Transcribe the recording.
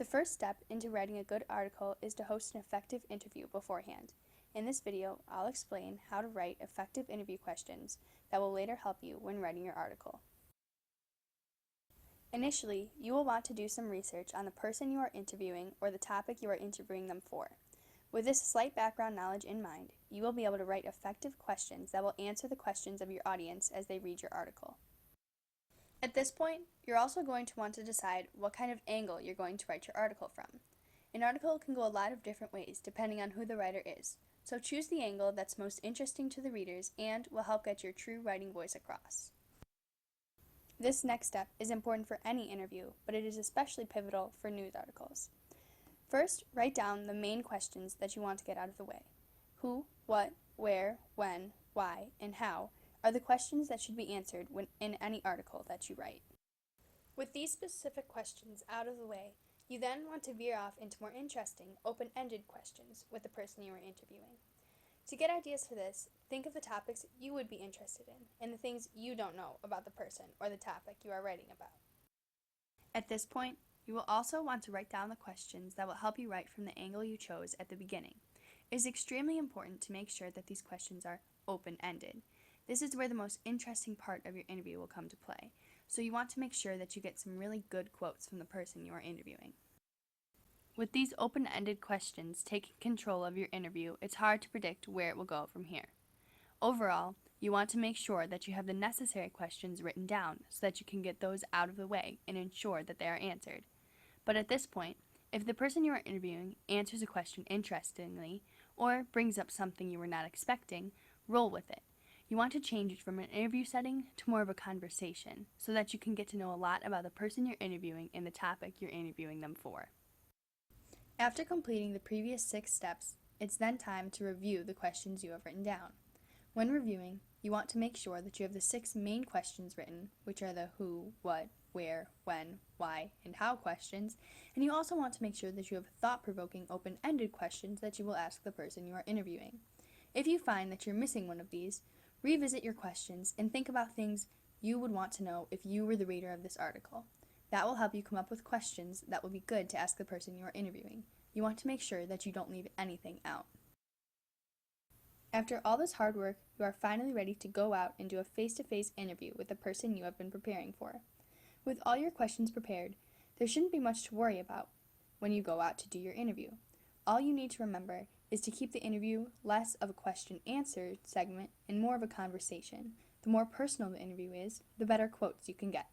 The first step into writing a good article is to host an effective interview beforehand. In this video, I'll explain how to write effective interview questions that will later help you when writing your article. Initially, you will want to do some research on the person you are interviewing or the topic you are interviewing them for. With this slight background knowledge in mind, you will be able to write effective questions that will answer the questions of your audience as they read your article. At this point, you're also going to want to decide what kind of angle you're going to write your article from. An article can go a lot of different ways depending on who the writer is, so choose the angle that's most interesting to the readers and will help get your true writing voice across. This next step is important for any interview, but it is especially pivotal for news articles. First, write down the main questions that you want to get out of the way. Who, what, where, when, why, and how are the questions that should be answered in any article that you write. With these specific questions out of the way, you then want to veer off into more interesting, open-ended questions with the person you are interviewing. To get ideas for this, think of the topics you would be interested in and the things you don't know about the person or the topic you are writing about. At this point, you will also want to write down the questions that will help you write from the angle you chose at the beginning. It is extremely important to make sure that these questions are open-ended. This is where the most interesting part of your interview will come to play, so you want to make sure that you get some really good quotes from the person you are interviewing. With these open-ended questions taking control of your interview, it's hard to predict where it will go from here. Overall, you want to make sure that you have the necessary questions written down so that you can get those out of the way and ensure that they are answered. But at this point, if the person you are interviewing answers a question interestingly or brings up something you were not expecting, roll with it. You want to change it from an interview setting to more of a conversation so that you can get to know a lot about the person you're interviewing and the topic you're interviewing them for. After completing the previous 6 steps, it's then time to review the questions you have written down. When reviewing, you want to make sure that you have the 6 main questions written, which are the who, what, where, when, why, and how questions, and you also want to make sure that you have thought-provoking, open-ended questions that you will ask the person you are interviewing. If you find that you're missing one of these, revisit your questions and think about things you would want to know if you were the reader of this article. That will help you come up with questions that will be good to ask the person you are interviewing. You want to make sure that you don't leave anything out. After all this hard work, you are finally ready to go out and do a face-to-face interview with the person you have been preparing for. With all your questions prepared, there shouldn't be much to worry about when you go out to do your interview. All you need to remember is to keep the interview less of a question-answer segment and more of a conversation. The more personal the interview is, the better quotes you can get.